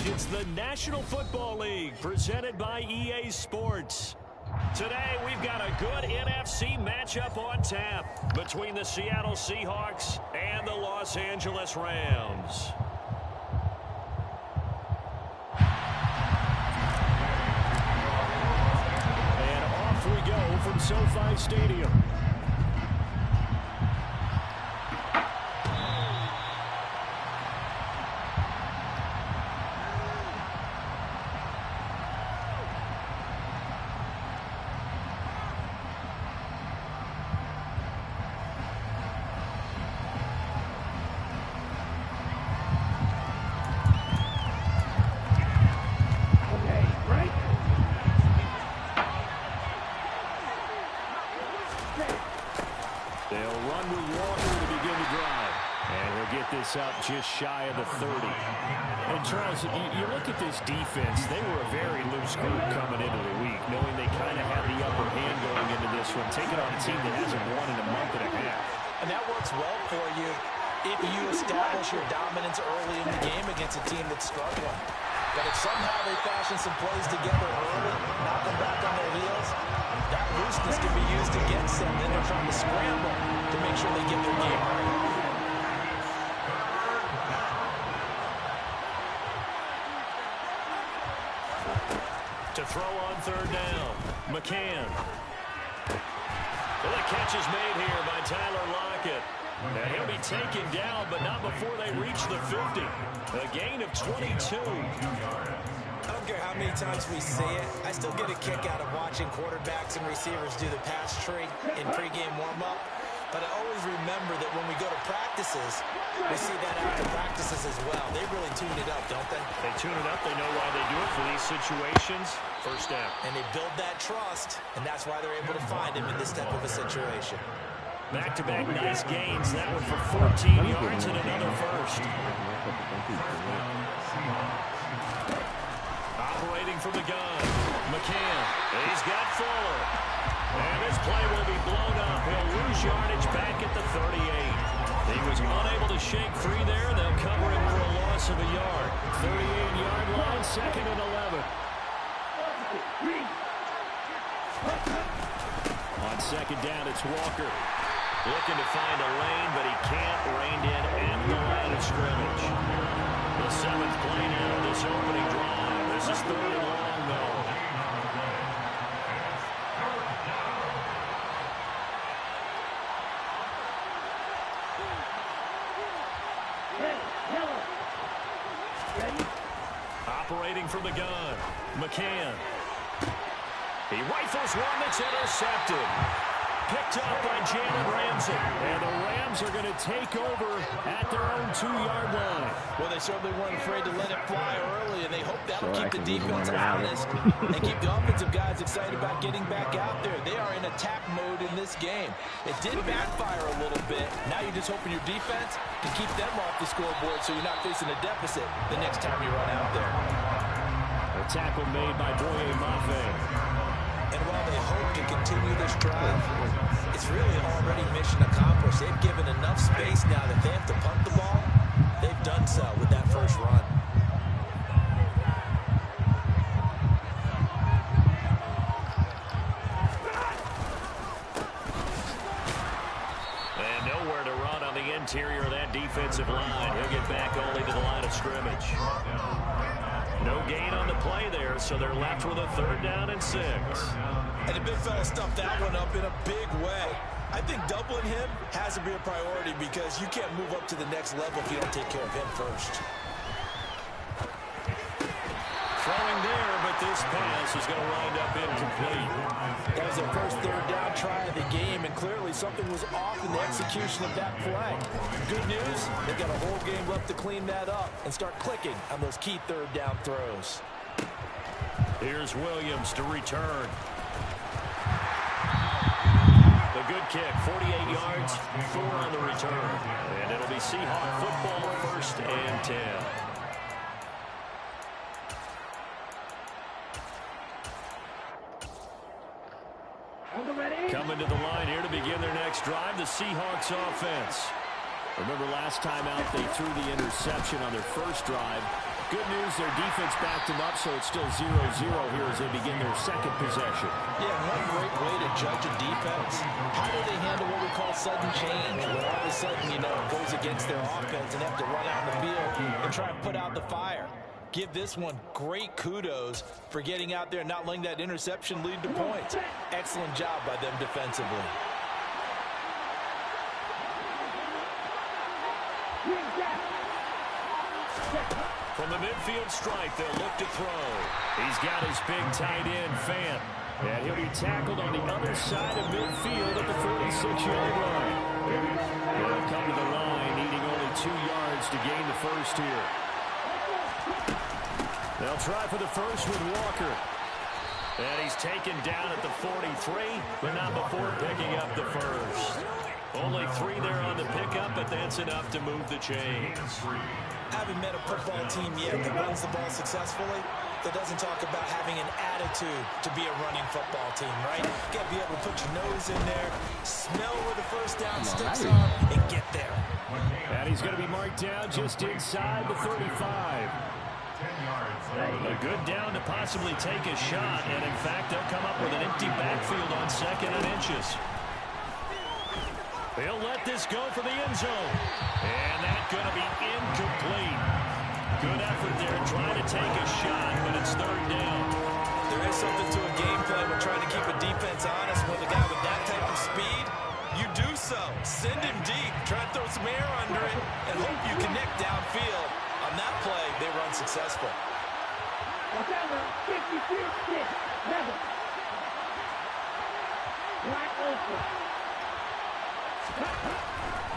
It's the National Football League presented by EA Sports. Today, we've got a good NFC matchup on tap between the Seattle Seahawks and the Los Angeles Rams. And off we go from SoFi Stadium. Up just shy of the 30. And Charles, you look at this defense, they were a very loose group coming into the week, knowing they kind of had the upper hand going into this one, taking on a team that hasn't won in a month and a half. And that works well for you if you establish your dominance early in the game against a team that's struggling. But if somehow they fashion some plays together early, knock them back on their heels, that looseness can be used against them. Then they're trying to scramble to make sure they get their game right. To throw on third down, McCann. Well, the catch is made here by Tyler Lockett. And he'll be taken down, but not before they reach the 50. A gain of 22. I don't care how many times we see it. I still get a kick out of watching quarterbacks and receivers do the pass tree in pregame warm-up. But I always remember that when we go to practices, we see that after practices as well. They really tune it up, don't they? They tune it up. They know why they do it for these situations. First down. And they build that trust, and that's why they're able to find him in this type of a situation. Back-to-back nice gains. That one for 14 yards and another first. Operating from the gun. McCann. He's got Fuller. And this play will be blown up. He'll lose yardage back at the 38. He was unable to shake free there. They'll cover him for a loss of a yard. 38-yard line, 2nd and 11. On second down, it's Walker. Looking to find a lane, but he can't. Reined in at the line of scrimmage. The 7th play now of this opening drive. This is 3rd and long, though. Operating from the gun, McCann. He rifles one that's intercepted. Picked up by Jalen Ramsey. And the Rams are going to take over at their own 2-yard line. Well, they certainly weren't afraid to let it fly early, and they hope that'll keep the defense honest and keep the offensive guys excited about getting back out there. They are in attack mode in this game. It did backfire a little bit. Now you're just hoping your defense can keep them off the scoreboard so you're not facing a deficit the next time you run out there. A tackle made by Boye Mafe. And while they hope to continue this drive, it's really already mission accomplished. They've given enough space now that they have to punt the ball. They've done so with that first run. And nowhere to run on the interior of that defensive line. He'll get back only to the line of scrimmage. No gain on the play there, so they're left with a 3rd down and 6. And the big fella stuffed that one up in a big way. I think doubling him has to be a priority because you can't move up to the next level if you don't take care of him first. Throwing there, but this pass is going to wind up incomplete. That was their first 3rd down try of the game, and clearly something was off in the execution of that play. Good news, they've got a whole game left to clean that up and start clicking on those key 3rd down throws. Here's Williams to return. The good kick, 48 yards, 4 on the return. And it'll be Seahawk football, 1st and 10. Coming to the line here to begin their next drive, the Seahawks offense. Remember last time out, they threw the interception on their first drive. Good news, their defense backed them up, so it's still 0-0 here as they begin their second possession. Yeah, one great way to judge a defense. How do they handle what we call sudden change? When all of a sudden, you know, it goes against their offense and they have to run out in the field and try and put out the fire. Give this one great kudos for getting out there and not letting that interception lead to points. Excellent job by them defensively. From the midfield stripe, they'll look to throw. He's got his big tight end, Fant. And he'll be tackled on the other side of midfield at the 46-yard line. They'll come to the line, needing only 2 yards to gain the first here. They'll try for the first with Walker. And he's taken down at the 43, but not before picking up the first. Only 3 there on the pickup, but that's enough to move the chains. Haven't met a football team yet that runs the ball successfully that doesn't talk about having an attitude to be a running football team, right? You got to be able to put your nose in there, smell where the first down sticks are, and get there. And he's going to be marked down just inside the 35. A good down to possibly take a shot, and in fact, they'll come up with an empty backfield on 2nd and inches. They'll let this go for the end zone. And that's going to be incomplete. Good effort there trying to take a shot, but it's 3rd down. There is something to a game plan when trying to keep a defense honest. With a guy with that type of speed, you do so. Send him deep. Try to throw some air under it and hope you connect downfield. On that play, they were unsuccessful.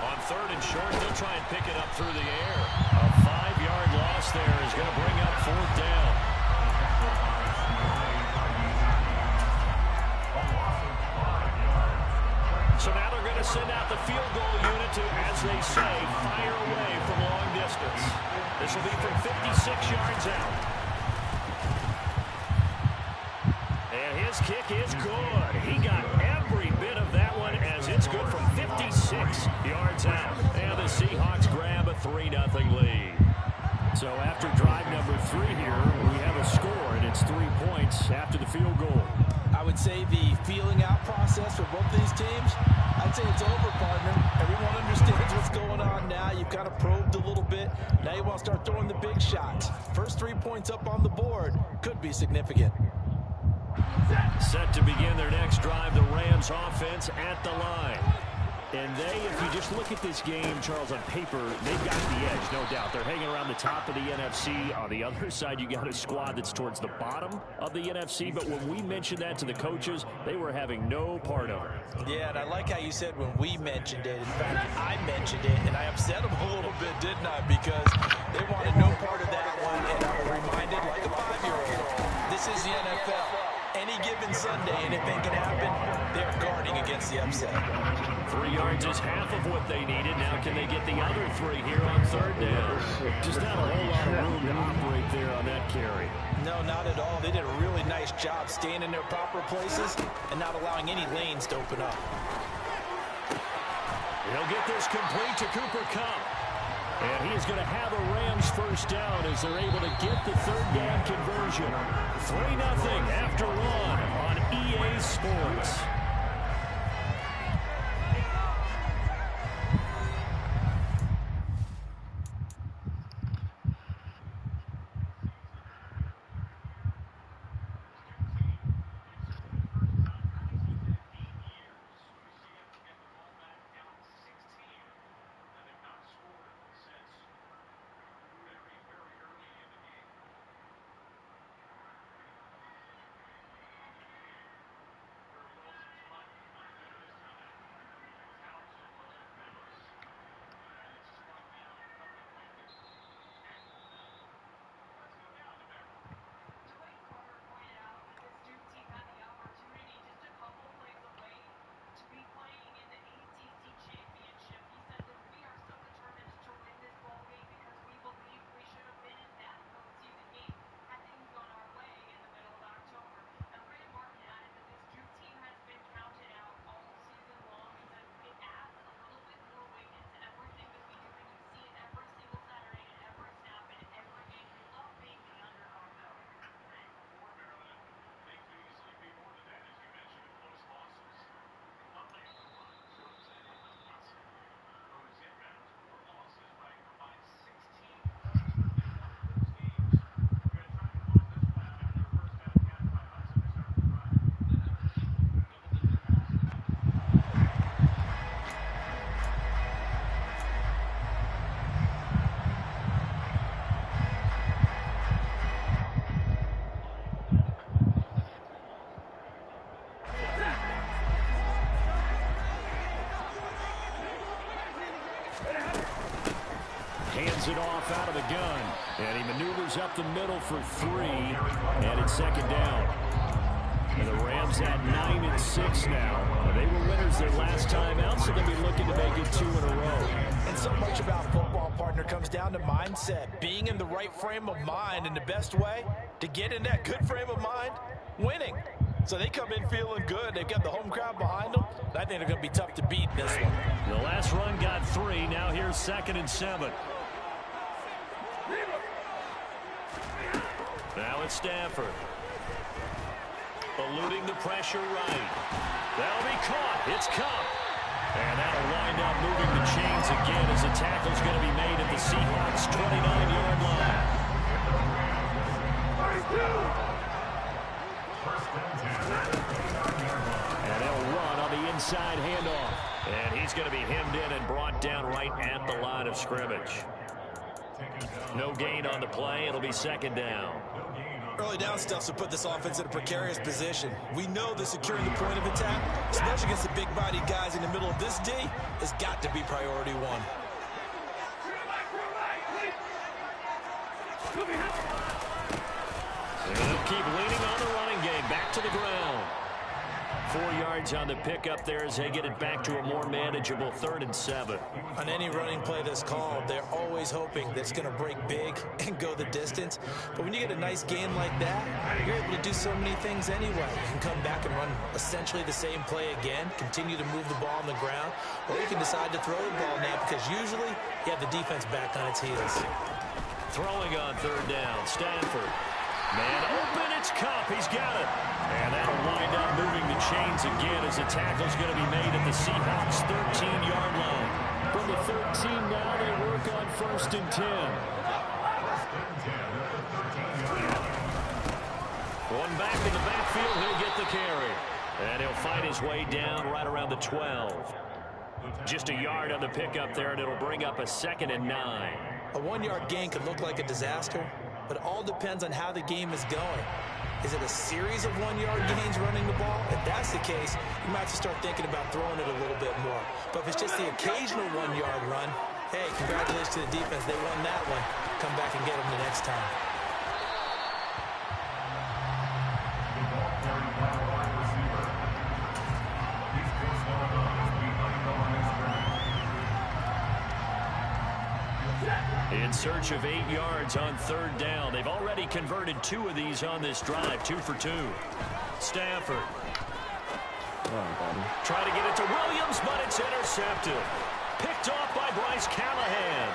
On 3rd and short, they'll try and pick it up through the air. A 5-yard loss there is going to bring up 4th down. So now they're going to send out the field goal unit to, as they say, fire away from long distance. This will be from 56 yards out. And his kick is good. He got every bit of that one as it's good from 56 yards out. And the Seahawks grab a 3-0 lead. So after drive number 3 here, we have a score, and it's 3 points after the field goal. I would say the feeling out process for both these teams, I'd say it's over, partner. Everyone understands what's going on now. You've kind of probed a little bit. Now you want to start throwing the big shots. First 3 points up on the board could be significant. Set to begin their next drive, the Rams offense at the line. And if you just look at this game, Charles, on paper, they've got the edge, no doubt. They're hanging around the top of the NFC. On the other side, you got a squad that's towards the bottom of the NFC. But when we mentioned that to the coaches, they were having no part of it. Yeah, and I like how you said when we mentioned it. In fact, I mentioned it, and I upset them a little bit, didn't I? Because they wanted no part of that one, and I was reminded like a 5-year-old. This is the NFL. Any given Sunday, anything can happen. They're guarding against the upset. 3 yards is half of what they needed. Now can they get the other 3 here on 3rd down? Just not a whole lot of room to operate there on that carry. No, not at all. They did a really nice job staying in their proper places and not allowing any lanes to open up. He'll get this complete to Cooper Kupp. And he is going to have a Rams first down as they're able to get the 3rd down conversion. 3-0 after 1 on EA Sports. hands it off out of the gun. And he maneuvers up the middle for 3. And it's second down. And the Rams at 9-6 now. They were winners their last time out, so they'll be looking to make it 2 in a row. And so much about football, partner, comes down to mindset. Being in the right frame of mind, and the best way to get in that good frame of mind, winning. So they come in feeling good. They've got the home crowd behind them. I think they're going to be tough to beat in this one. The last run got 3. Now here's 2nd and 7. Now it's Stafford. Eluding the pressure right. That'll be caught. It's Cup. And that'll wind up moving the chains again as the tackle's going to be made at the Seahawks' 29-yard line. And they'll run on the inside handoff. And he's going to be hemmed in and brought down right at the line of scrimmage. No gain on the play. It'll be second down. Early down stuff to put this offense in a precarious position. We know that securing the point of attack, especially against the big-bodied guys in the middle of this D, has got to be priority one. And they'll keep leaning on the running game. Back to the ground. 4 yards on the pickup there as they get it back to a more manageable 3rd and 7. On any running play that's called, they're always hoping that it's going to break big and go the distance. But when you get a nice gain like that, you're able to do so many things anyway. You can come back and run essentially the same play again, continue to move the ball on the ground, or you can decide to throw the ball now because usually you have the defense back on its heels. Throwing on 3rd down, Stanford. Man open, it's Cup. He's got it. And that'll wind up moving the chains again as the tackle's going to be made at the Seahawks' 13-yard line. From the 13 now, they work on 1st and 10. One back in the backfield, he'll get the carry. And he'll fight his way down right around the 12. Just a yard on the pickup there, and it'll bring up a 2nd and 9. A 1-yard gain could look like a disaster, but it all depends on how the game is going. Is it a series of 1-yard gains running the ball? If that's the case, you might have to start thinking about throwing it a little bit more. But if it's just the occasional 1-yard run, hey, congratulations to the defense. They won that one. Come back and get them the next time. In search of 8 yards on 3rd down. They've already converted 2 of these on this drive, 2 for 2. Stafford. Trying to get it to Williams, but it's intercepted. Picked off by Bryce Callahan.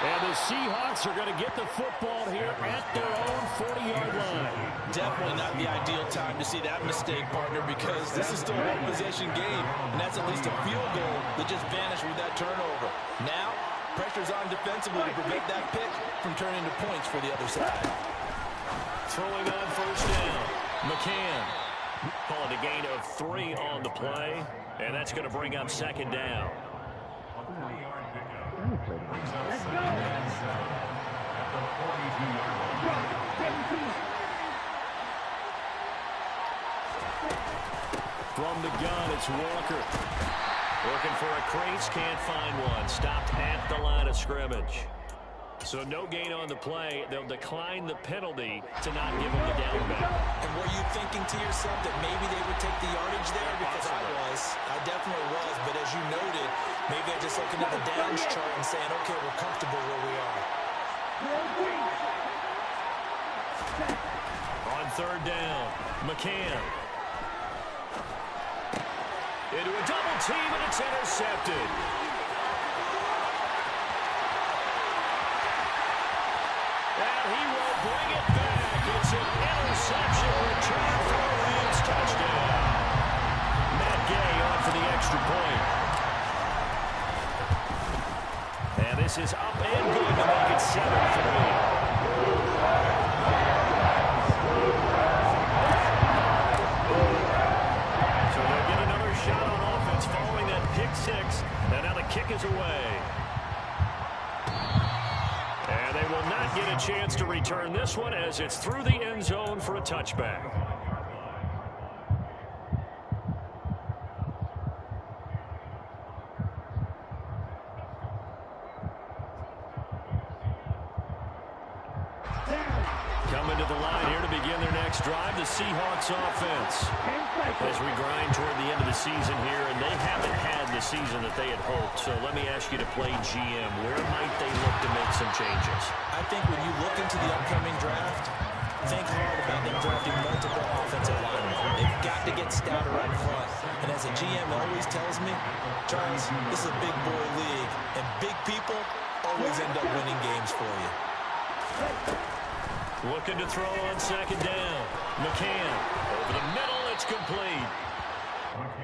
And the Seahawks are going to get the football here at their own 40-yard line. Definitely not the ideal time to see that mistake, partner, because this is still a one-possession game, and that's at least a field goal that just vanished with that turnover. Now, pressure's on defensively to prevent that pick from turning into points for the other side. Throwing on 1st down. McCann. Calling a gain of 3 on the play, and that's going to bring up 2nd down. From the gun, it's Walker. Looking for a crease, can't find one. Stopped at the line of scrimmage. So no gain on the play. They'll decline the penalty to not give him the down back. And were you thinking to yourself that maybe they would take the yardage there? Because I definitely was. But as you noted, maybe they're just looking at the downs chart and saying, okay, we're comfortable where we are. On 3rd down, McCann. Into a double team, and it's intercepted. And he will bring it back. It's an interception return for a Rams touchdown. Matt Gay on for the extra point. And this is up and good to make it 7-3. And now the kick is away. And they will not get a chance to return this one as it's through the end zone for a touchback. Coming to the line here to begin their next drive, the Seahawks offense. As we grind toward the end of the season here, and they haven't had the season that they had hoped. So let me ask you to play GM. Where might they look to make some changes? I think when you look into the upcoming draft, think hard about them drafting multiple offensive linemen. They've got to get stouter up front. And as a GM always tells me, Charles, this is a big boy league, and big people always end up winning games for you. Looking to throw on second down. McCann over the middle. It's complete.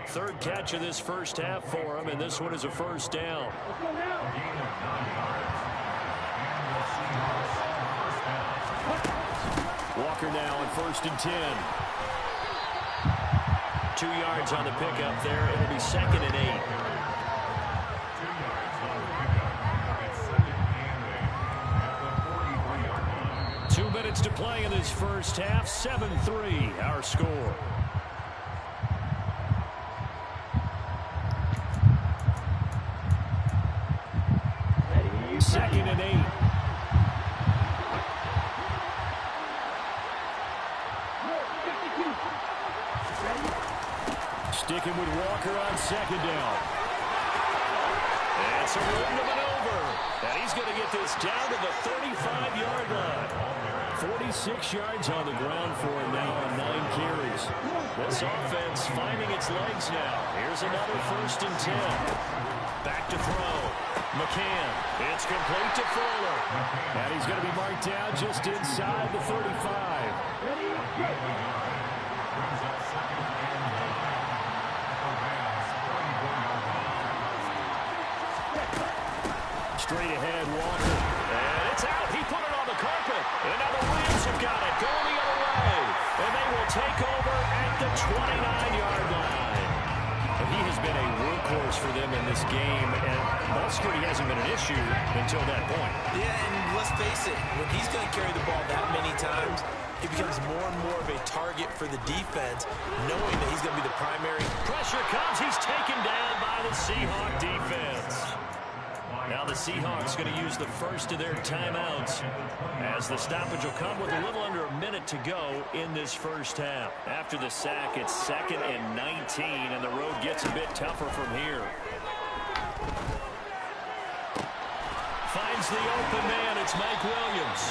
Third catch of this first half for him, and this one is a first down. Walker now on 1st and 10. 2 yards on the pickup there. It'll be 2nd and 8. To play in this first half. 7-3 our score. Second and 8. Sticking with Walker on second down. And some room to maneuver. And he's going to get this down to the 35-yard line. 46 yards on the ground for him now on 9 carries. This offense finding its legs now. Here's another 1st and 10. Back to throw. McCann. It's complete to Fuller. And he's going to be marked down just inside the 35. Straight ahead, Walker. And it's out. He put it on the carpet. And now the Rams have got it. Going the other way. And they will take over at the 29-yard line. And he has been a workhorse for them in this game. And ball security hasn't been an issue until that point. Yeah, and let's face it. When he's going to carry the ball that many times, he becomes more and more of a target for the defense, knowing that he's going to be the primary. Pressure comes. He's taken down by the Seahawk defense. Now the Seahawks going to use the first of their timeouts as the stoppage will come with a little under a minute to go in this first half. After the sack, it's 2nd and 19, and the road gets a bit tougher from here. Finds the open man. It's Mike Williams.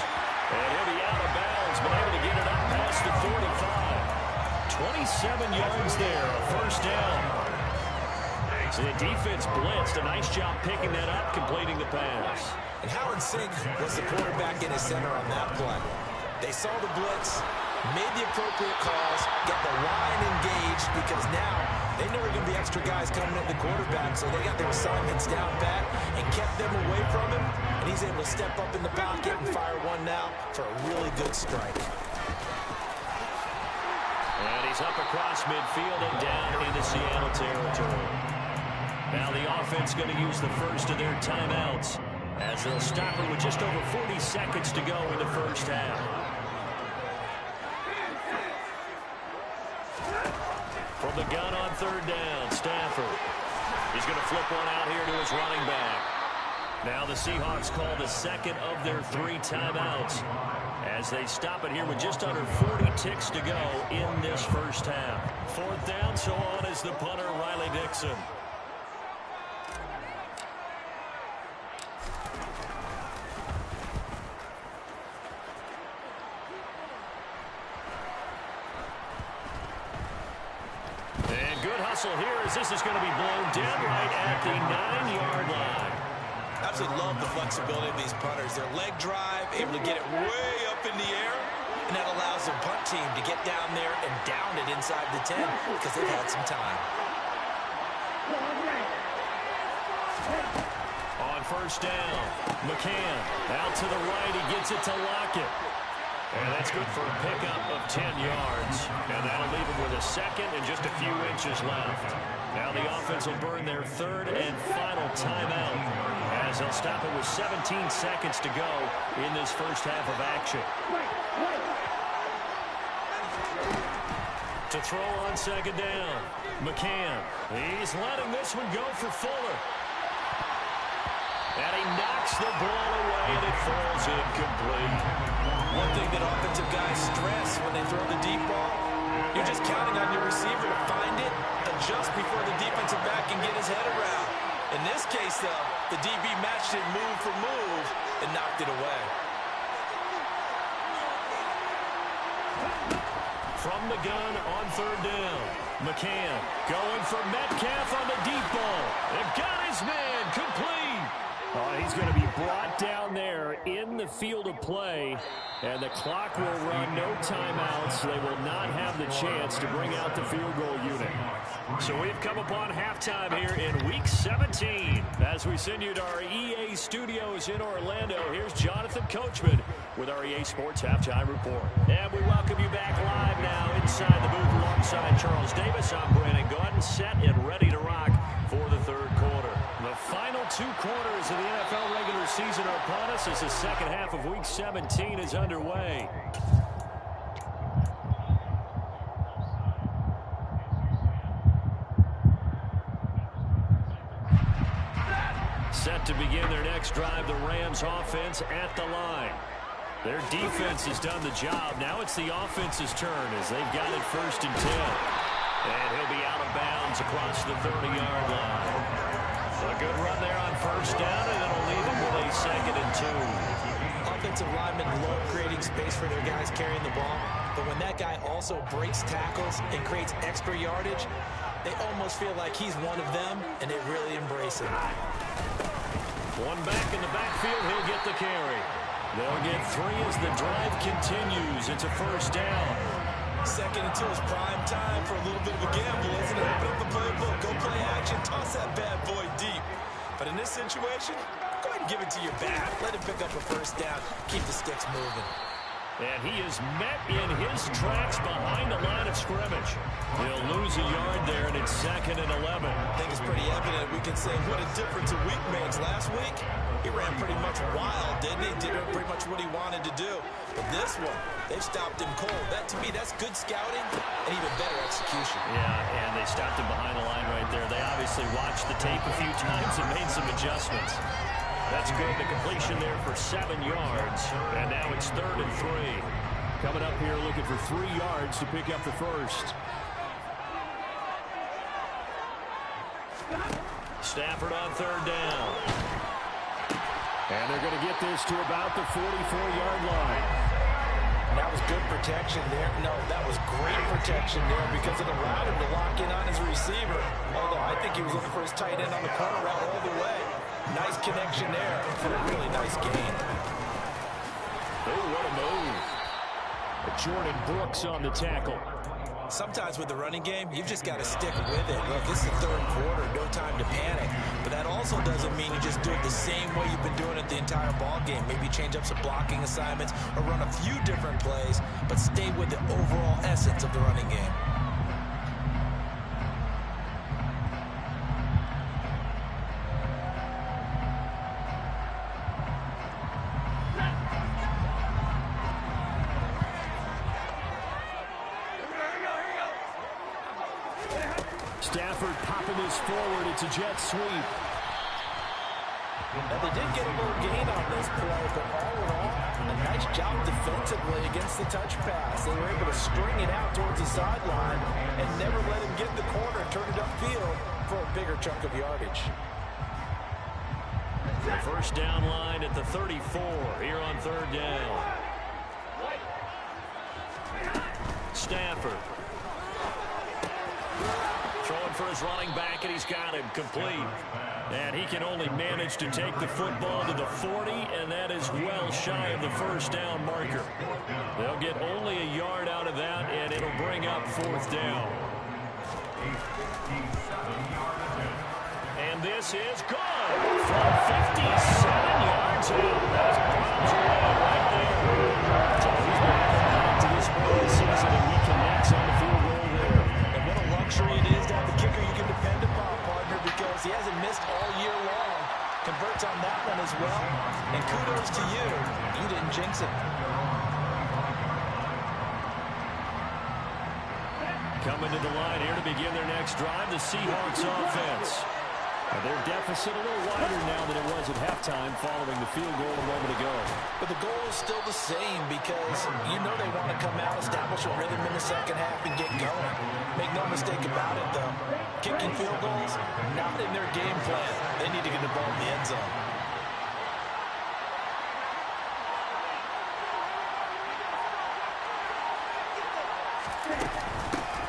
And he'll be out of bounds, but able to get it up past the 45. 27 yards there, a first down. So the defense blitzed. A nice job picking that up, completing the pass. And how in sync was the quarterback in his center on that play? They saw the blitz, made the appropriate calls, got the line engaged, because now they know there are going to be extra guys coming at the quarterback, so they got their assignments down pat and kept them away from him, and he's able to step up in the pocket and fire one now for a really good strike. And he's up across midfield and down into Seattle territory. Now the offense going to use the first of their timeouts as they'll stop it with just over 40 seconds to go in the first half. From the gun on 3rd down, Stafford. He's going to flip one out here to his running back. Now the Seahawks call the 2nd of their 3 timeouts as they stop it here with just under 40 ticks to go in this first half. 4th down, so on is the punter, Riley Dixon. Here as this is going to be blown down right at the 9-yard line. Absolutely love the flexibility of these punters. Their leg drive, able to get it way up in the air, and that allows the punt team to get down there and down it inside the 10 because they've had some time. On 1st down, McCann out to the right. He gets it to Lockett. And that's good for a pickup of 10 yards. And that'll leave him with a 2nd and just a few inches left. Now the offense will burn their 3rd and final timeout as they'll stop it with 17 seconds to go in this first half of action. To throw on 2nd down, McCann. He's letting this one go for Fuller. And he knocks the ball away, and it falls incomplete. One thing that offensive guys stress when they throw the deep ball, you're just counting on your receiver to find it, adjust before the defensive back can get his head around. In this case, though, the DB matched it move for move and knocked it away. From the gun on third down, McCann going for Metcalf on the deep ball. They've got his man complete. He's going to be brought down there in the field of play, and the clock will run, no timeouts. They will not have the chance to bring out the field goal unit. So we've come upon halftime here in Week 17. As we send you to our EA studios in Orlando, here's Jonathan Coachman with our EA Sports Halftime Report. And we welcome you back live now inside the booth alongside Charles Davis. I'm Brandon Gordon, set and ready to rock for the third quarter. The final 2 quarters of the NFL regular season are upon us as the second half of Week 17 is underway. Set to begin their next drive, the Rams offense at the line. Their defense has done the job. Now it's the offense's turn as they've got it 1st and 10. And he'll be out of bounds across the 30-yard line. A good run there on 1st down, and it'll leave them with a 2nd and 2. Offensive linemen love creating space for their guys carrying the ball, but when that guy also breaks tackles and creates extra yardage, they almost feel like he's one of them, and they really embrace it. One back in the backfield, he'll get the carry. They'll get 3 as the drive continues. It's a 1st down. 2nd and 2 is prime time for a little bit of a gamble, isn't it? Open up the playbook, go play action, toss that bad boy deep. But in this situation, go ahead and give it to your back. Let him pick up a 1st down. Keep the sticks moving. And he is met in his tracks behind the line of scrimmage. He'll lose a yard there, and it's 2nd and 11. I think it's pretty evident. We can say what a difference a week makes. Last week, he ran pretty much wild, didn't he? Did pretty much what he wanted to do. But this one, they've stopped him cold. That, to me, that's good scouting and even better execution. Yeah, and they stopped him behind the line right there. They obviously watched the tape a few times and made some adjustments. That's good. The completion there for 7 yards. And now it's 3rd and 3. Coming up here looking for 3 yards to pick up the 1st. Stafford on 3rd down. And they're going to get this to about the 44-yard line. That was good protection there. No, that was great protection there because it allowed him to lock in on his receiver. Although I think he was looking for his tight end on the corner route all the way. Nice connection there for a really nice gain. Oh, what a move. Jordan Brooks on the tackle. Sometimes with the running game, you've just got to stick with it. Look, this is the 3rd quarter, no time to panic. But that also doesn't mean you just do it the same way you've been doing it the entire ball game. Maybe change up some blocking assignments or run a few different plays, but stay with the overall essence of the running game. Stafford popping this forward. It's a jet sweep. Now, they did get a little gain on this play, but all in all, a nice job defensively against the touch pass. They were able to string it out towards the sideline and never let him get in the corner and turn it upfield for a bigger chunk of yardage. The 1st down line at the 34 here on 3rd down. Stafford. Throwing for his running back, and he's got him complete. And he can only manage to take the football to the 40, and that is well shy of the 1st down marker. They'll get only a yard out of that, and it'll bring up 4th down. And this is good from 57 yards out. That's bombs away right there. So he's been back to this point of the season, and he connects on the field goal there. And what a luxury it is to have a kicker you can depend upon, partner, because he hasn't missed all year long. Converts on that one as well. And kudos to you. You didn't jinx it. Coming to the line here to begin their next drive, the Seahawks offense. Their deficit a little wider now than it was at halftime following the field goal a moment ago. But the goal is still the same because you know they want to come out, establish a rhythm in the second half, and get going. Make no mistake about it, though. Kicking field goals, not in their game plan. They need to get the ball in the end zone.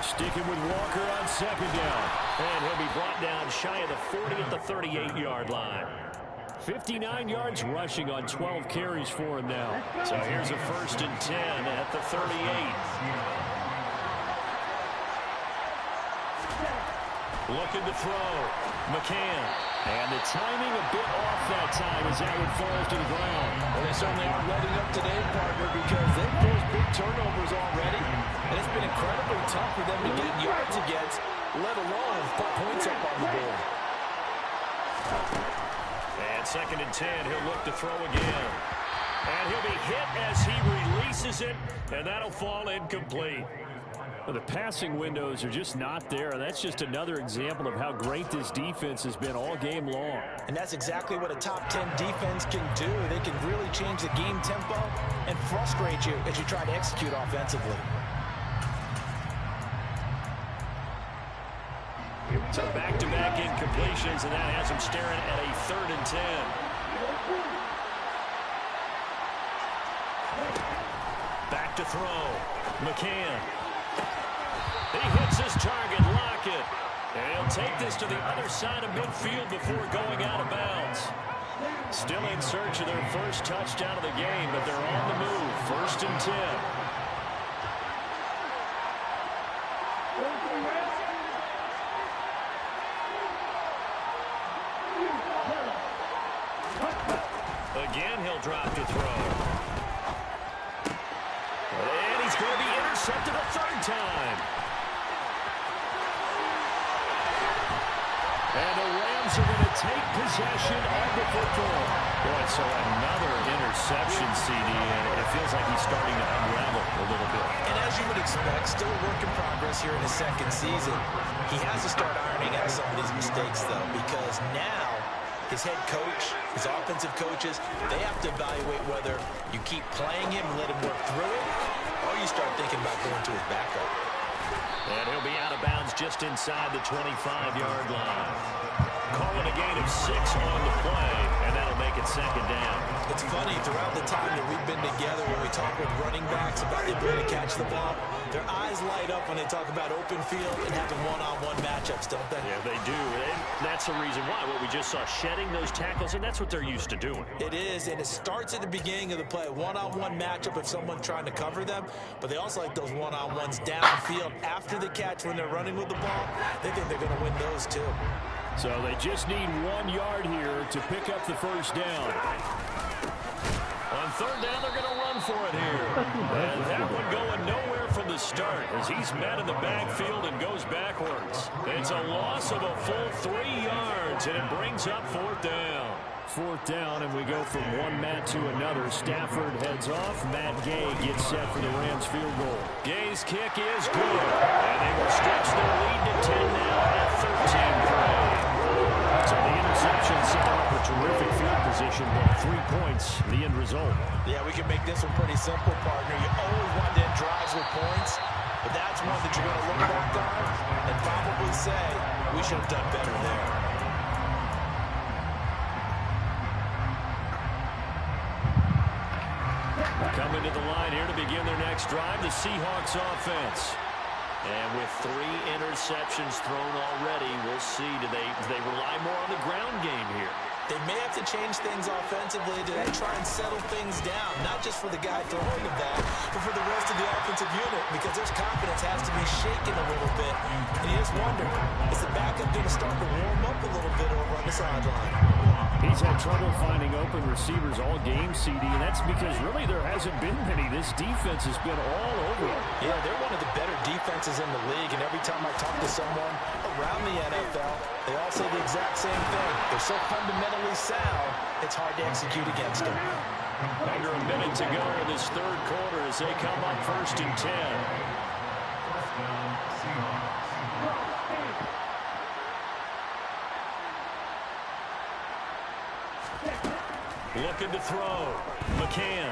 Sticking with Walker on second down. And he'll be brought down shy of the 40 at the 38-yard line. 59 yards rushing on 12 carries for him now. So here's a 1st and 10 at the 38. Looking to throw. McCann. And the timing a bit off that time as that one falls to the ground. Well, they certainly aren't letting up today, partner, because they've forced big turnovers already. And it's been incredibly tough for them to get yards against, let alone put points up on the board. And 2nd and 10, he'll look to throw again. And he'll be hit as he releases it, and that'll fall incomplete. Well, the passing windows are just not there. That's just another example of how great this defense has been all game long. And that's exactly what a top 10 defense can do. They can really change the game tempo and frustrate you as you try to execute offensively. So back-to-back incompletions, and that has him staring at a 3rd and 10. Back to throw. McCann. He hits his target, Lockett. And he'll take this to the other side of midfield before going out of bounds. Still in search of their first touchdown of the game, but they're on the move. 1st and 10. Again, he'll drop to throw. And he's going to be intercepted a 3rd time. And the Rams are going to take possession of the football. Boy, so another interception, CD, and it feels like he's starting to unravel a little bit. And as you would expect, still a work in progress here in his 2nd season. He has to start ironing out some of these mistakes, though, because now his head coach, his offensive coaches, they have to evaluate whether you keep playing him and let him work through it, or you start thinking about going to his backup. And he'll be out of bounds just inside the 25-yard line. Calling a gain of 6 on the play, and that'll make it 2nd down. It's funny, throughout the time that we've been together, when we talk with running backs about the ability to catch the ball, their eyes light up when they talk about open field and having one-on-one matchups, don't they? Yeah, they do, and that's the reason why. What we just saw, shedding those tackles, and that's what they're used to doing. It is, and it starts at the beginning of the play, one-on-one matchup if someone's trying to cover them, but they also like those one-on-ones downfield after the catch when they're running with the ball. They think they're going to win those, too. So they just need 1 yard here to pick up the 1st down. On 3rd down, they're going to run for it here. And that one going nowhere from the start as he's met in the backfield and goes backwards. It's a loss of a full 3 yards, and it brings up 4th down. 4th down, and we go from one Matt to another. Stafford heads off. Matt Gay gets set for the Rams field goal. Gay's kick is good, and they will stretch their lead to 10 now at 13-3. So the interception set up a terrific field position, but 3 points, the end result. Yeah, we can make this one pretty simple, partner. You always want to end drives with points, but that's one that you're going to look back on and probably say, we should have done better there. Coming to the line here to begin their next drive, the Seahawks offense. And with 3 interceptions thrown already, we'll see. Do they rely more on the ground game here? They may have to change things offensively to try and settle things down, not just for the guy throwing the ball, but for the rest of the offensive unit, because their confidence has to be shaken a little bit. And you just wonder, is the backup going to start to warm up a little bit over on the sideline? He's had trouble finding open receivers all game, CD, and that's because really there hasn't been many. This defense has been all over him. Yeah, they're one of the better defenses in the league, and every time I talk to someone around the NFL, they all say the exact same thing. They're so fundamentally sound, it's hard to execute against them. Under a minute to go in this 3rd quarter as they come up 1st and 10. Looking to throw. McCann.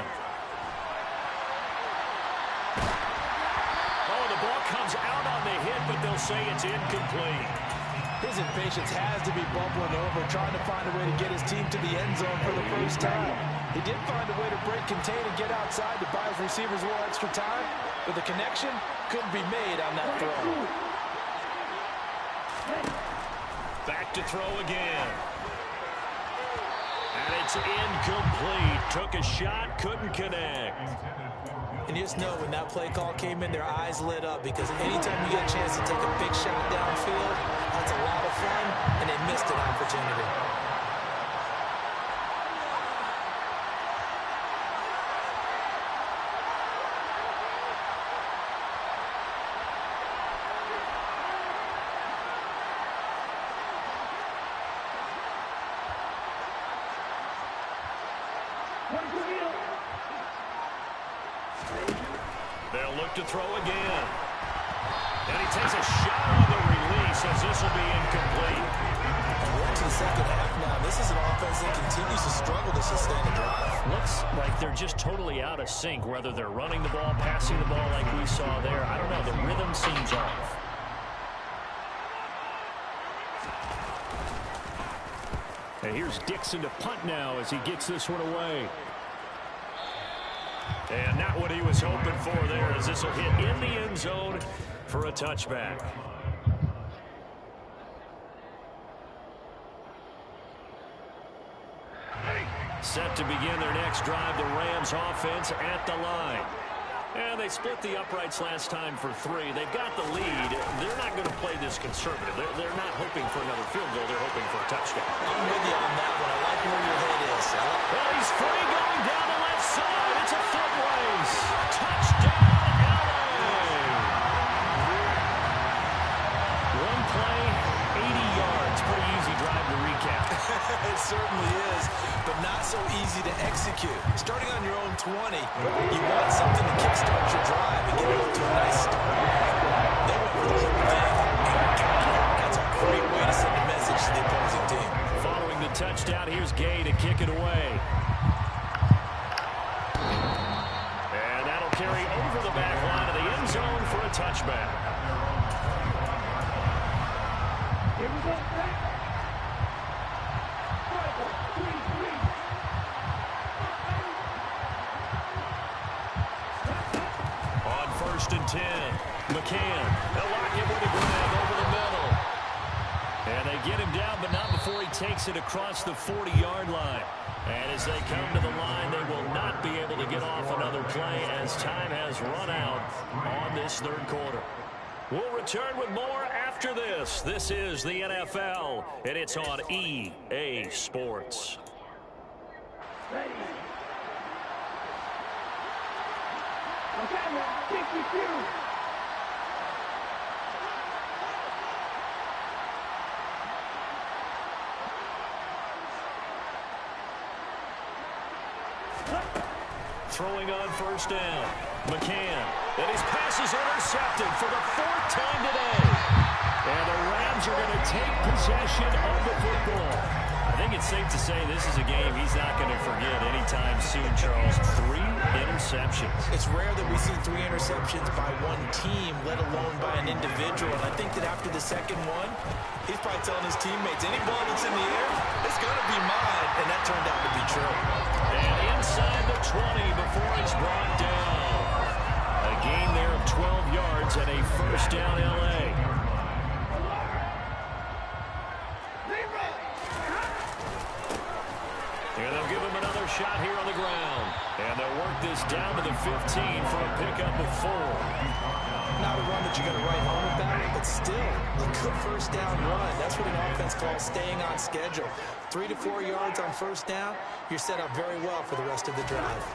Oh, the ball comes out on the hit, but they'll say it's incomplete. His impatience has to be bubbling over, trying to find a way to get his team to the end zone for the first time. He did find a way to break contain and get outside to buy his receivers a little extra time, but the connection couldn't be made on that throw. Back to throw again. And it's incomplete. Took a shot, couldn't connect. And you just know when that play call came in, their eyes lit up, because anytime you get a chance to take a big shot downfield, that's a lot of fun, and they missed an opportunity. They'll look to throw again. And he takes a shot on the release as this will be incomplete. We're into the second half now. This is an offense that continues to struggle to sustain a drive. Looks like they're just totally out of sync, whether they're running the ball, passing the ball like we saw there. I don't know. The rhythm seems off. And here's Dixon to punt now as he gets this one away. And not what he was hoping for there, as this will hit in the end zone for a touchback. Set to begin their next drive, the Rams offense at the line. And they split the uprights last time for 3. They've got the lead. They're not going to play this conservative. They're not hoping for another field goal. They're hoping for a touchdown. I'm with you on that one. I like where your head is. Well, he's free going down the left side. It's a foot race. Touchdown, LA. One play, 80 yards. Pretty easy drive to recap. It certainly is, but not so easy to execute. Starting on your own 20, you want something to kickstart your drive and get off to a nice start. They went for the whole thing and got it. That's a great way to send a message to the opposing team. Following the touchdown, here's Gay to kick it away. And that'll carry over the back line of the end zone for a touchback. Here we go. First and 10. McCann. They'll lock him with a grab over the middle. And they get him down, but not before he takes it across the 40-yard line. And as they come to the line, they will not be able to get off another play as time has run out on this third quarter. We'll return with more after this. This is the NFL, and it's on EA Sports. Ready. Okay, 62. Throwing on first down. McCann. And his pass is intercepted for the 4th time today. And the Rams are going to take possession of the football. I think it's safe to say this is a game he's not going to forget anytime soon, Charles. 3 interceptions. It's rare that we see 3 interceptions by one team, let alone by an individual. And I think that after the second one, he's probably telling his teammates, any ball that's in the air, it's going to be mine. And that turned out to be true. And inside the 20 before he's brought down. A gain there of 12 yards and a first down L.A. And they'll give him another shot here on the ground. And they'll work this down to the 15 for a pickup of 4. Not a run that you're going to write home about, but still a good first down run. That's what an offense calls staying on schedule. 3 to 4 yards on first down, you're set up very well for the rest of the drive.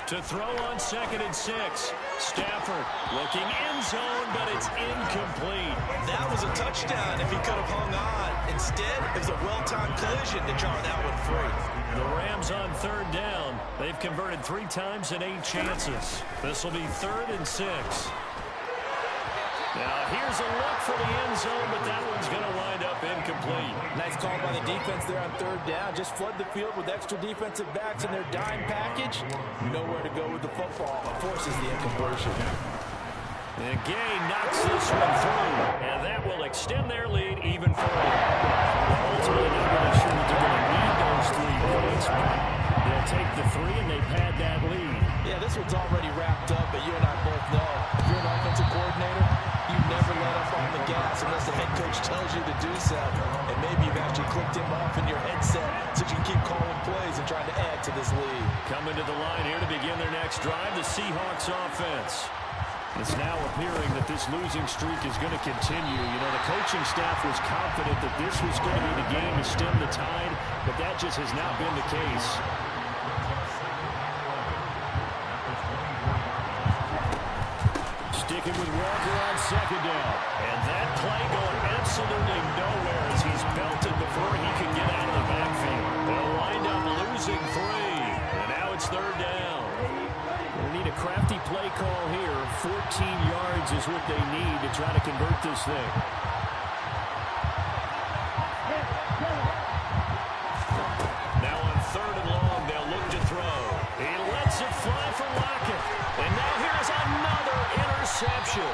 To throw on 2nd and 6. Stafford looking end zone, but it's incomplete. That was a touchdown if he could have hung on. Instead, it was a well-timed collision to jar that one free. The Rams on 3rd down. They've converted 3 times in 8 chances. This will be 3rd and 6. Now here's a look for the end zone, but that one's going to wind up incomplete. Nice call by the defense there on third down. Just flood the field with extra defensive backs in their dime package. Nowhere to go with the football. Forces the incompletion. And Gay knocks this one through, and that will extend their lead even further. Ultimately, not really sure that they're going to need those 3 points, but they'll take the 3, and they've had that lead. Yeah, this one's already wrapped up, but you and I both know if you're an offensive coordinator, you never let up on the gas unless the head coach tells you to do so. And maybe you've actually clicked him off in your headset so you can keep calling plays and trying to add to this lead. Coming to the line here to begin their next drive, the Seahawks offense. It's now appearing that this losing streak is going to continue. You know, the coaching staff was confident that this was going to be the game to stem the tide, but that just has not been the case. Sticking with Walker on second down. And that play going absolutely nowhere as he's belted before he can get out of the backfield. They'll wind up losing 3. And now it's third down. They need a crafty play call here. 14 yards is what they need to try to convert this thing. Now on third and long, they'll look to throw. He lets it fly for Lockett. And now here's another interception.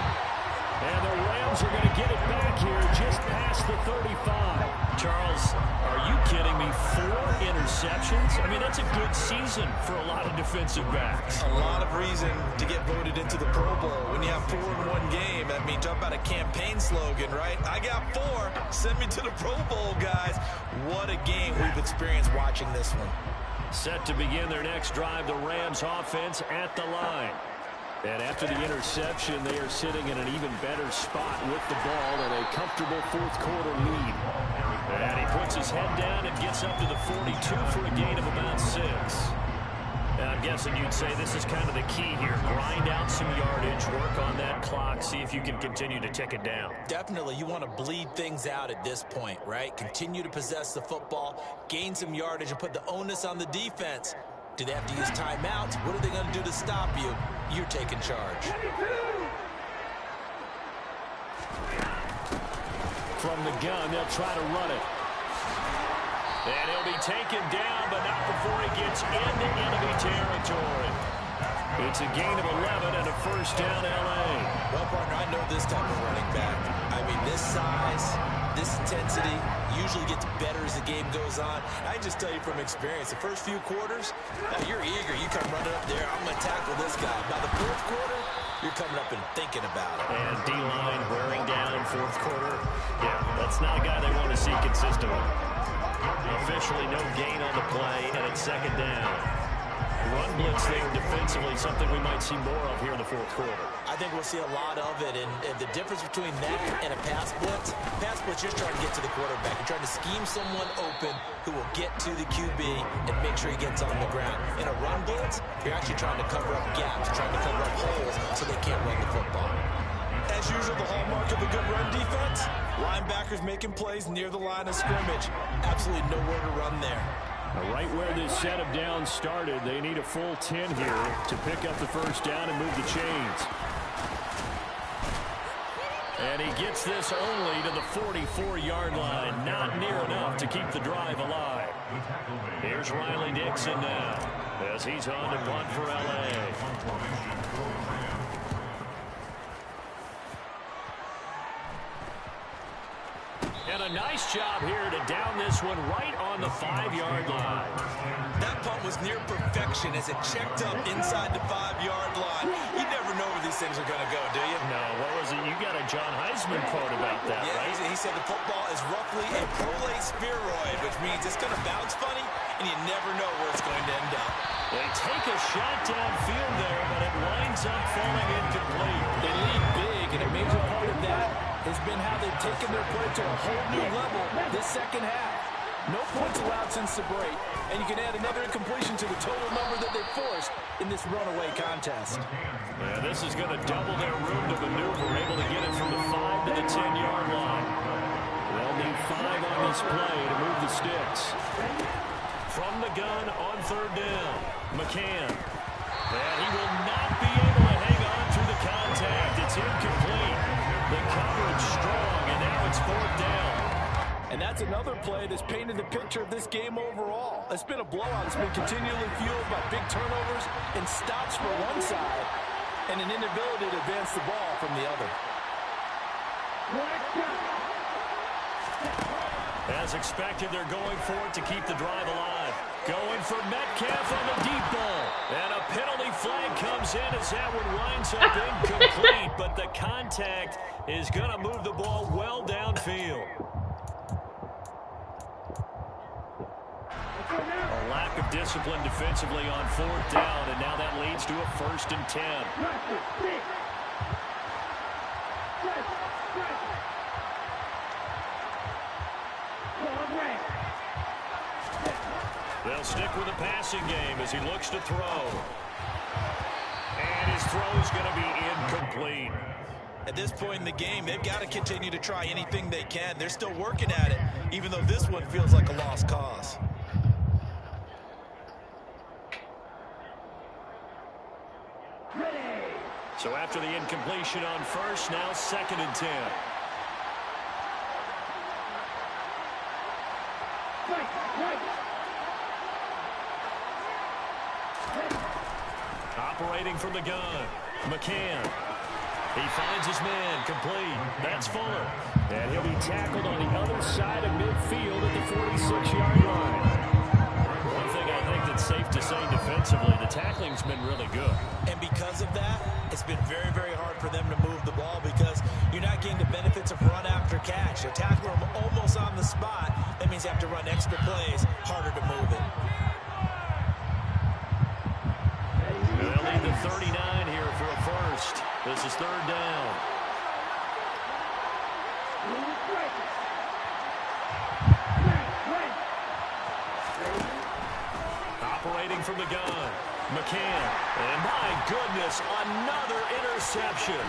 And the Rams are going to get it back here just past the 35. Charles, are you kidding me? 4 interceptions? I mean, that's a good season for a lot of defensive backs. A lot of reason to get voted into the Pro Bowl. When you have 4 in one game, that means talk about a campaign slogan, right? I got 4. Send me to the Pro Bowl, guys. What a game we've experienced watching this one. Set to begin their next drive, the Rams offense at the line. And after the interception, they are sitting in an even better spot with the ball and a comfortable fourth-quarter lead. And he puts his head down and gets up to the 42 for a gain of about 6. And I'm guessing you'd say this is kind of the key here. Grind out some yardage, work on that clock, see if you can continue to tick it down. Definitely, you want to bleed things out at this point, right? Continue to possess the football, gain some yardage, and put the onus on the defense. Do they have to use timeouts? What are they going to do to stop you? You're taking charge. From the gun, they'll try to run it. And he'll be taken down, but not before he gets into enemy territory. It's a gain of 11 and a first down, L.A. Well, partner, I know this type of running back. I mean, this size, this intensity usually gets better as the game goes on. I can just tell you from experience, the first few quarters, you're eager. You come running up there, I'm going to tackle this guy. By the fourth quarter, you're coming up and thinking about it. And D-line wearing down fourth quarter. Yeah, that's not a guy they want to see consistently. Officially no gain on the play, and it's second down. Run blitz there defensively, something we might see more of here in the fourth quarter. I think we'll see a lot of it, and the difference between that and a pass blitz just trying to get to the quarterback. You're trying to scheme someone open who will get to the QB and make sure he gets on the ground. In a run blitz, you're actually trying to cover up gaps, trying to cover up holes so they can't run the football. As usual, the hallmark of a good run defense, linebackers making plays near the line of scrimmage. Absolutely nowhere to run there. Right where this set of downs started, they need a full 10 here to pick up the first down and move the chains. And he gets this only to the 44-yard line. Not near enough to keep the drive alive. Here's Riley Dixon now as he's on to punt for L.A. And a nice job here to down this one right on the 5-yard line. That punt was near perfection as it checked up inside the 5-yard line. You never know where these things are going to go, do you? No, what was it? You got a John Heisman quote about that, yeah, right? He said the football is roughly a prolate spheroid, which means it's going to bounce funny, and you never know where it's going to end up. They take a shot downfield there, but it winds up falling incomplete. They lead big, and a major part of that has been how they've taken their play to a whole new level this second half. No points allowed since the break, and you can add another incompletion to the total number that they've forced in this runaway contest. Yeah, this is going to double their room to maneuver, able to get it from the 5 to the 10-yard line. They'll need 5 on this play to move the sticks. From the gun on third down, McCann. And he will not be able to hang on through the contact. It's incomplete. The another play that's painted the picture of this game overall. It's been a blowout. It's been continually fueled by big turnovers and stops for one side and an inability to advance the ball from the other. As expected, they're going for it to keep the drive alive. Going for Metcalf on the deep ball. And a penalty flag comes in as that one winds up incomplete. But the contact is going to move the ball well downfield. A lack of discipline defensively on 4th down. And now that leads to a 1st and 10. They'll stick with the passing game as he looks to throw. And his throw is going to be incomplete. At this point in the game, they've got to continue to try anything they can. They're still working at it, even though this one feels like a lost cause. So after the incompletion on 1st, now 2nd and 10. Operating from the gun, McCann. He finds his man, complete. That's Fuller. And he'll be tackled on the other side of midfield at the 46-yard line. One thing I think that's safe to say defensively, the tackling's been really good. And because of that, it's been very, very hard for them to move the ball because you're not getting the benefits of run after catch. They tackle them almost on the spot. That means you have to run extra plays, harder to move it. They'll need the 39 here for a 1st. This is 3rd down. Operating from the gun, McCann. And my goodness, another interception.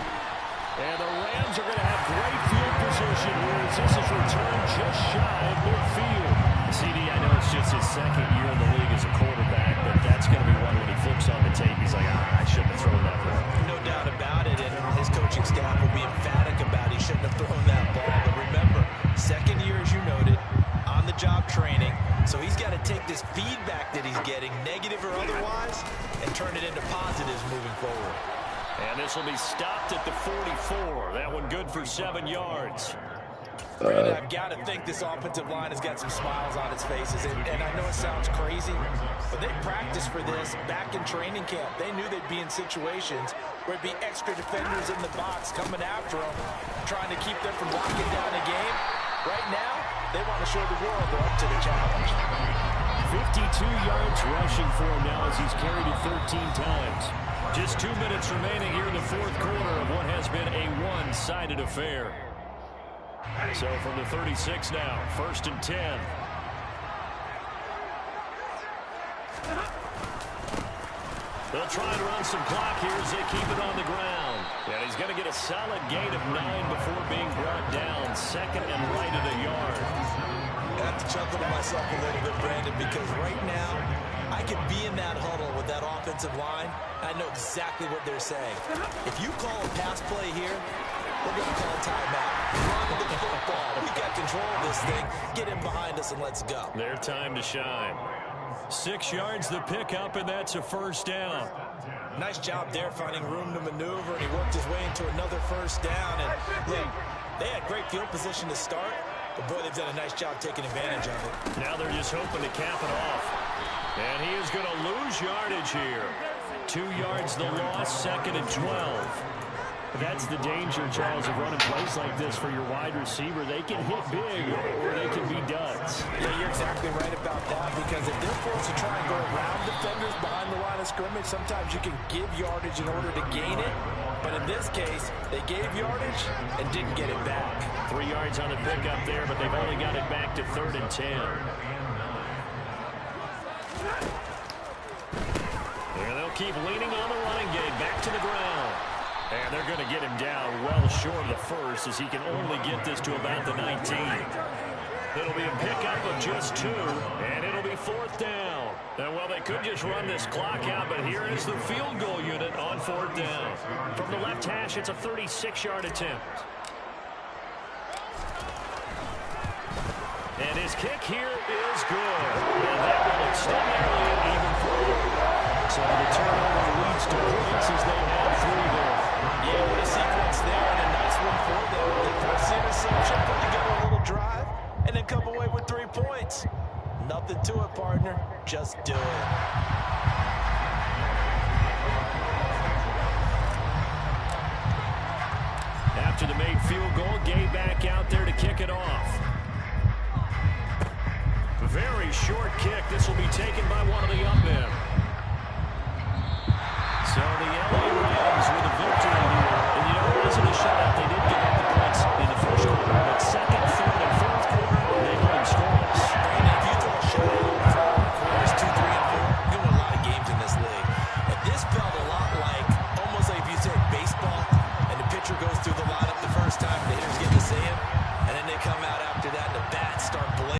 And the Rams are going to have great field position here as this is returned just shy of midfield. CD, I know it's just his 2nd year in the league as a quarterback, but that's going to be one when he flips on the tape. He's like, I shouldn't have thrown that ball. No doubt about it, and his coaching staff will be emphatic about he shouldn't have thrown that ball. But remember, 2nd year, as you noted, on-the-job training. So he's got to take this feedback that he's getting, negative or otherwise, and turn it into positives moving forward. And this will be stopped at the 44. That one good for 7 yards. Brandon, I've got to think this offensive line has got some smiles on its faces. And I know it sounds crazy, but they practiced for this back in training camp. They knew they'd be in situations where it'd be extra defenders in the box coming after them, trying to keep them from locking down a game. Right now, they want to show the world they're up to the challenge. 52 yards rushing for him now as he's carried it 13 times. Just 2 minutes remaining here in the 4th quarter of what has been a one-sided affair. So from the 36 now, 1st and 10. They'll try to run some clock here as they keep it on the ground. And he's going to get a solid gain of 9 before being brought down. 2nd and right at a yard. I have to chuckle to myself a little bit, Brandon, because right now, I could be in that huddle with that offensive line. I know exactly what they're saying. If you call a pass play here, we're going to call a timeout. Run the football. We got control of this thing. Get him behind us and let's go. Their time to shine. 6 yards the pickup, and that's a 1st down. Nice job there finding room to maneuver, and he worked his way into another 1st down. And look, they had great field position to start, but boy, they've done a nice job taking advantage of it. Now they're just hoping to cap it off. And he is going to lose yardage here. 2 yards the loss, 2nd and 12. That's the danger, Charles, of running plays like this for your wide receiver. They can hit big or they can be duds. Yeah, you're exactly right about that, because if they're forced to try and go around defenders behind the line of scrimmage, sometimes you can give yardage in order to gain it. But in this case, they gave yardage and didn't get it back. 3 yards on the pickup there, but they've only got it back to 3rd and 10. And they'll keep leaning on the running game, back to the ground. And they're going to get him down well short of the 1st as he can only get this to about the 19. It'll be a pickup of just 2, and it'll be 4th down. And, well, they could just run this clock out, but here is the field goal unit on 4th down. From the left hash, it's a 36-yard attempt. And his kick here is good. And that will extend their lead even further. So the turnover leads to points as they add 3 there. Yeah, what a sequence there, and a nice one for them. They force the interception, put together a little drive, and then come away with 3 points. Nothing to it, partner. Just do it. After the made field goal, Gay back out there to kick it off. Very short kick